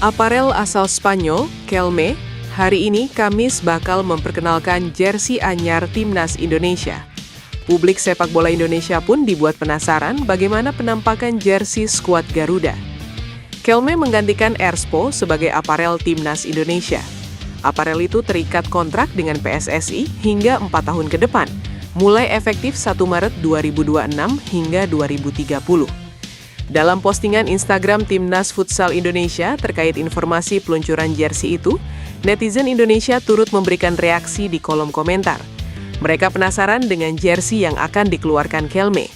Aparel asal Spanyol, Kelme, hari ini Kamis bakal memperkenalkan jersey anyar Timnas Indonesia. Publik sepak bola Indonesia pun dibuat penasaran bagaimana penampakan jersey skuad Garuda. Kelme menggantikan Erspo sebagai aparel Timnas Indonesia. Aparel itu terikat kontrak dengan PSSI hingga 4 tahun ke depan, mulai efektif 1 Maret 2026 hingga 2030. Dalam postingan Instagram Timnas Futsal Indonesia terkait informasi peluncuran jersey itu, netizen Indonesia turut memberikan reaksi di kolom komentar. Mereka penasaran dengan jersey yang akan dikeluarkan Kelme.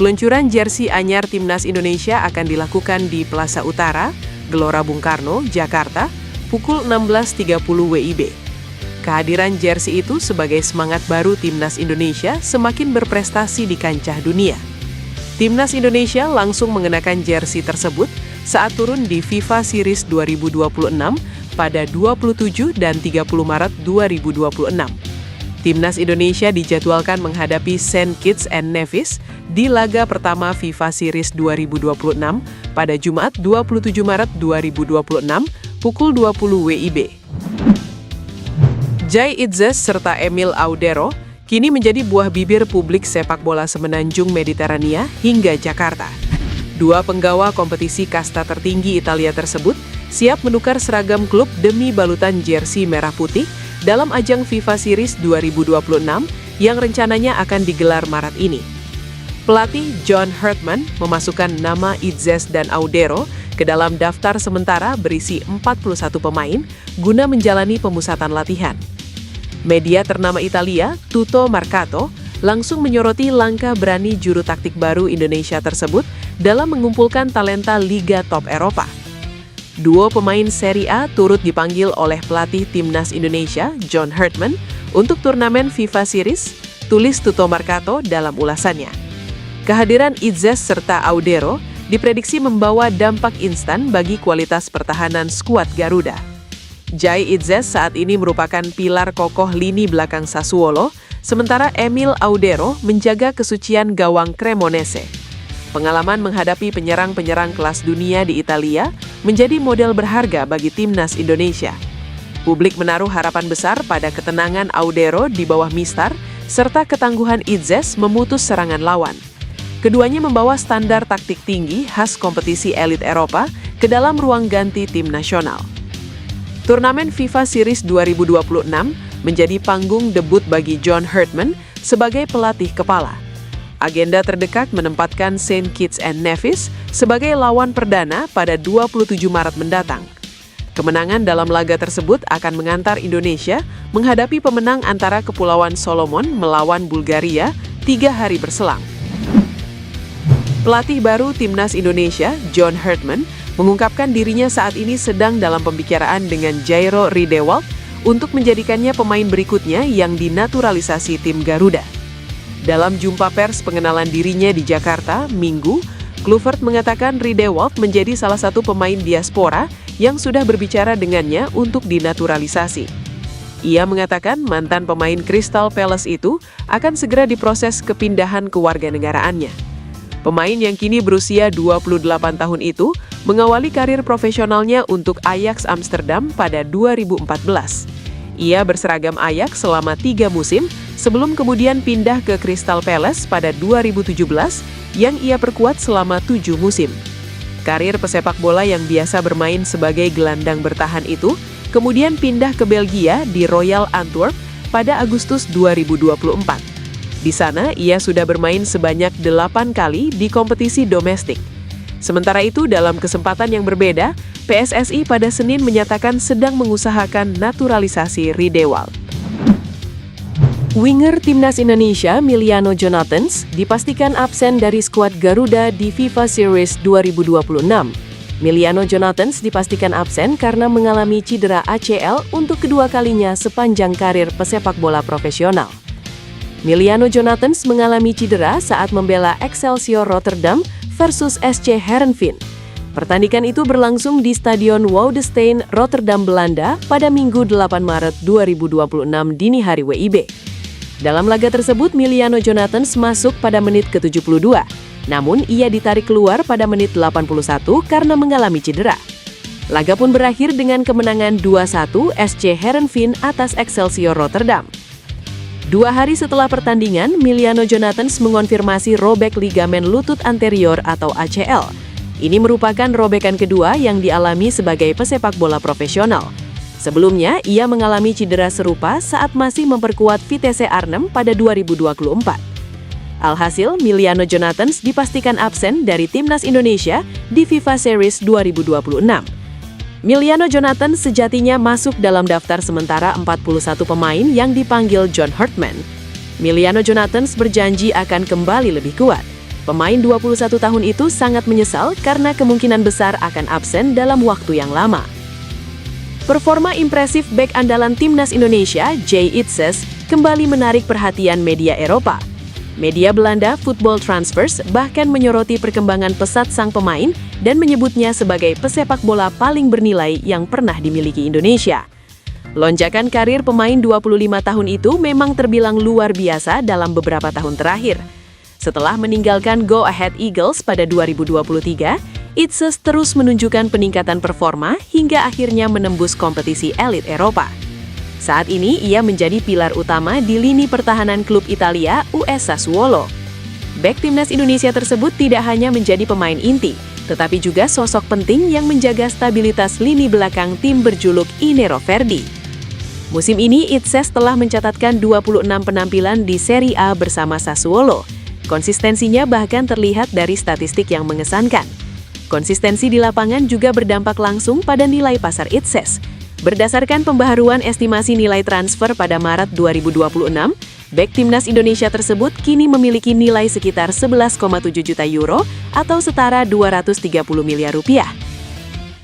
Peluncuran jersey anyar Timnas Indonesia akan dilakukan di Plaza Utara, Gelora Bung Karno, Jakarta, pukul 16.30 WIB. Kehadiran jersey itu sebagai semangat baru Timnas Indonesia semakin berprestasi di kancah dunia. Timnas Indonesia langsung mengenakan jersey tersebut saat turun di FIFA Series 2026 pada 27 dan 30 Maret 2026. Timnas Indonesia dijadwalkan menghadapi Saint Kitts and Nevis di laga pertama FIFA Series 2026 pada Jumat 27 Maret 2026 pukul 20 WIB. Jai Itzes serta Emil Audero kini menjadi buah bibir publik sepak bola semenanjung Mediterania hingga Jakarta. Dua penggawa kompetisi kasta tertinggi Italia tersebut siap menukar seragam klub demi balutan jersey merah putih dalam ajang FIFA Series 2026 yang rencananya akan digelar Maret ini. Pelatih John Hartman memasukkan nama Itzes dan Audero ke dalam daftar sementara berisi 41 pemain guna menjalani pemusatan latihan. Media ternama Italia, Tutto Mercato, langsung menyoroti langkah berani juru taktik baru Indonesia tersebut dalam mengumpulkan talenta Liga Top Eropa. Dua pemain Serie A turut dipanggil oleh pelatih Timnas Indonesia, John Hartman, untuk turnamen FIFA Series, tulis Tutto Mercato dalam ulasannya. Kehadiran Itzes serta Audero diprediksi membawa dampak instan bagi kualitas pertahanan skuad Garuda. Jai Itzes saat ini merupakan pilar kokoh lini belakang Sassuolo, sementara Emil Audero menjaga kesucian gawang Cremonese. Pengalaman menghadapi penyerang-penyerang kelas dunia di Italia menjadi model berharga bagi Timnas Indonesia. Publik menaruh harapan besar pada ketenangan Audero di bawah Mistar, serta ketangguhan Itzes memutus serangan lawan. Keduanya membawa standar taktik tinggi khas kompetisi elit Eropa ke dalam ruang ganti tim nasional. Turnamen FIFA Series 2026 menjadi panggung debut bagi John Hartman sebagai pelatih kepala. Agenda terdekat menempatkan Saint Kitts and Nevis sebagai lawan perdana pada 27 Maret mendatang. Kemenangan dalam laga tersebut akan mengantar Indonesia menghadapi pemenang antara Kepulauan Solomon melawan Bulgaria 3 hari berselang. Pelatih baru Timnas Indonesia, John Hartman, mengungkapkan dirinya saat ini sedang dalam pembicaraan dengan Jairo Riedewald untuk menjadikannya pemain berikutnya yang dinaturalisasi tim Garuda. Dalam jumpa pers pengenalan dirinya di Jakarta, Minggu, Kluivert mengatakan Riedewald menjadi salah satu pemain diaspora yang sudah berbicara dengannya untuk dinaturalisasi. Ia mengatakan mantan pemain Crystal Palace itu akan segera diproses kepindahan kewarganegaraannya. Pemain yang kini berusia 28 tahun itu mengawali karir profesionalnya untuk Ajax Amsterdam pada 2014. Ia berseragam Ajax selama 3 musim sebelum kemudian pindah ke Crystal Palace pada 2017 yang ia perkuat selama 7 musim. Karir pesepak bola yang biasa bermain sebagai gelandang bertahan itu kemudian pindah ke Belgia di Royal Antwerp pada Agustus 2024. Di sana, ia sudah bermain sebanyak 8 kali di kompetisi domestik. Sementara itu, dalam kesempatan yang berbeda, PSSI pada Senin menyatakan sedang mengusahakan naturalisasi Riedewald. Winger Timnas Indonesia, Miliano Jonathans, dipastikan absen dari skuad Garuda di FIFA Series 2026. Miliano Jonathans dipastikan absen karena mengalami cedera ACL untuk kedua kalinya sepanjang karir pesepak bola profesional. Miliano Jonathans mengalami cedera saat membela Excelsior Rotterdam versus SC Heerenveen. Pertandingan itu berlangsung di Stadion Woudenstein, Rotterdam, Belanda pada Minggu 8 Maret 2026 dini hari WIB. Dalam laga tersebut, Miliano Jonathans masuk pada menit ke-72. Namun, ia ditarik keluar pada menit 81 karena mengalami cedera. Laga pun berakhir dengan kemenangan 2-1 SC Heerenveen atas Excelsior Rotterdam. 2 hari setelah pertandingan, Miliano Jonathans mengonfirmasi robek ligamen lutut anterior atau ACL. Ini merupakan robekan kedua yang dialami sebagai pesepak bola profesional. Sebelumnya, ia mengalami cedera serupa saat masih memperkuat Vitesse Arnhem pada 2024. Alhasil, Miliano Jonathans dipastikan absen dari Timnas Indonesia di FIFA Series 2026. Miliano Jonathans sejatinya masuk dalam daftar sementara 41 pemain yang dipanggil John Hartman. Miliano Jonathans berjanji akan kembali lebih kuat. Pemain 21 tahun itu sangat menyesal karena kemungkinan besar akan absen dalam waktu yang lama. Performa impresif bek andalan Timnas Indonesia, Jay Itzes, kembali menarik perhatian media Eropa. Media Belanda Football Transfers bahkan menyoroti perkembangan pesat sang pemain dan menyebutnya sebagai pesepak bola paling bernilai yang pernah dimiliki Indonesia. Lonjakan karir pemain 25 tahun itu memang terbilang luar biasa dalam beberapa tahun terakhir. Setelah meninggalkan Go Ahead Eagles pada 2023, Itzes terus menunjukkan peningkatan performa hingga akhirnya menembus kompetisi elit Eropa. Saat ini, ia menjadi pilar utama di lini pertahanan klub Italia US Sassuolo. Bek Timnas Indonesia tersebut tidak hanya menjadi pemain inti, tetapi juga sosok penting yang menjaga stabilitas lini belakang tim berjuluk I Nero Verdi. Musim ini, Itzes telah mencatatkan 26 penampilan di Serie A bersama Sassuolo. Konsistensinya bahkan terlihat dari statistik yang mengesankan. Konsistensi di lapangan juga berdampak langsung pada nilai pasar Itzes. Berdasarkan pembaharuan estimasi nilai transfer pada Maret 2026, bek Timnas Indonesia tersebut kini memiliki nilai sekitar 11,7 juta euro atau setara 230 miliar rupiah.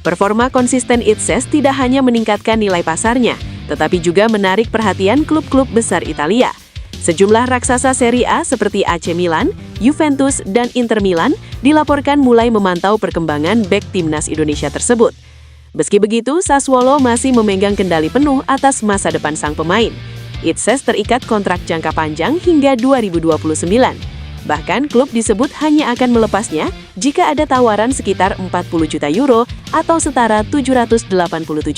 Performa konsisten Itzes tidak hanya meningkatkan nilai pasarnya, tetapi juga menarik perhatian klub-klub besar Italia. Sejumlah raksasa Serie A seperti AC Milan, Juventus, dan Inter Milan dilaporkan mulai memantau perkembangan bek Timnas Indonesia tersebut. Meski begitu, Sassuolo masih memegang kendali penuh atas masa depan sang pemain. Itzes terikat kontrak jangka panjang hingga 2029. Bahkan, klub disebut hanya akan melepasnya jika ada tawaran sekitar 40 juta euro atau setara 787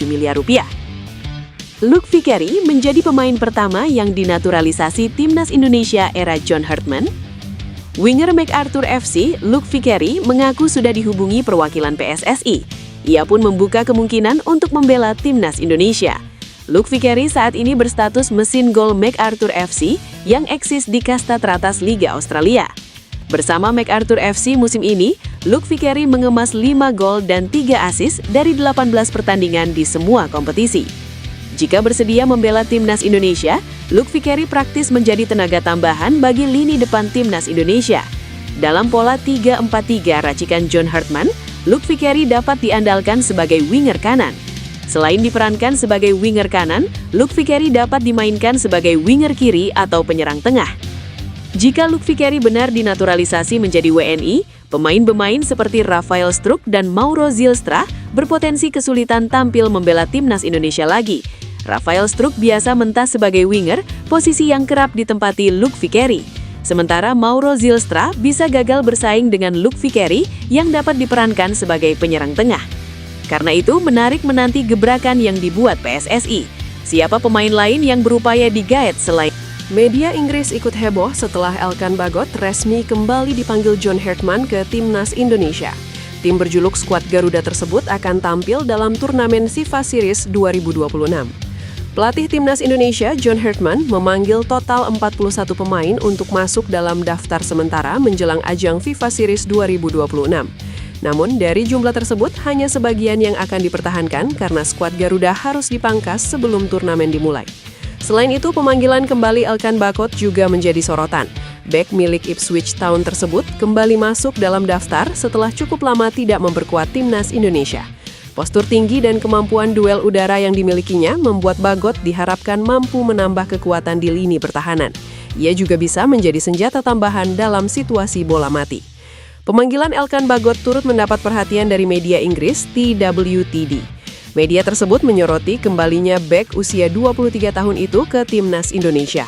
miliar rupiah. Luc Vicario menjadi pemain pertama yang dinaturalisasi Timnas Indonesia era John Hartman. Winger MacArthur FC, Luc Vicario, mengaku sudah dihubungi perwakilan PSSI. Ia pun membuka kemungkinan untuk membela Timnas Indonesia. Luc Vicario saat ini berstatus mesin gol MacArthur FC yang eksis di kasta teratas Liga Australia. Bersama MacArthur FC musim ini, Luc Vicario mengemas 5 gol dan 3 assist dari 18 pertandingan di semua kompetisi. Jika bersedia membela Timnas Indonesia, Luc Vicario praktis menjadi tenaga tambahan bagi lini depan Timnas Indonesia. Dalam pola 3-4-3 racikan John Hartman, Luc Vicario dapat diandalkan sebagai winger kanan. Selain diperankan sebagai winger kanan, Luc Vicario dapat dimainkan sebagai winger kiri atau penyerang tengah. Jika Luc Vicario benar dinaturalisasi menjadi WNI, pemain-pemain seperti Rafael Struijk dan Mauro Zylstra berpotensi kesulitan tampil membela Timnas Indonesia lagi. Rafael Struijk biasa mentas sebagai winger, posisi yang kerap ditempati Luc Vicario. Sementara Mauro Zylstra bisa gagal bersaing dengan Luc Vicario yang dapat diperankan sebagai penyerang tengah. Karena itu, menarik menanti gebrakan yang dibuat PSSI. Siapa pemain lain yang berupaya digaet selain? Media Inggris ikut heboh setelah Elkan Bagot resmi kembali dipanggil John Hartman ke Timnas Indonesia. Tim berjuluk skuad Garuda tersebut akan tampil dalam turnamen FIFA Series 2026. Pelatih Timnas Indonesia, John Hartman, memanggil total 41 pemain untuk masuk dalam daftar sementara menjelang ajang FIFA Series 2026. Namun, dari jumlah tersebut, hanya sebagian yang akan dipertahankan karena skuad Garuda harus dipangkas sebelum turnamen dimulai. Selain itu, pemanggilan kembali Elkan Bagot juga menjadi sorotan. Bek milik Ipswich Town tersebut kembali masuk dalam daftar setelah cukup lama tidak memperkuat Timnas Indonesia. Postur tinggi dan kemampuan duel udara yang dimilikinya membuat Bagot diharapkan mampu menambah kekuatan di lini pertahanan. Ia juga bisa menjadi senjata tambahan dalam situasi bola mati. Pemanggilan Elkan Bagot turut mendapat perhatian dari media Inggris TWTD. Media tersebut menyoroti kembalinya bek usia 23 tahun itu ke Timnas Indonesia.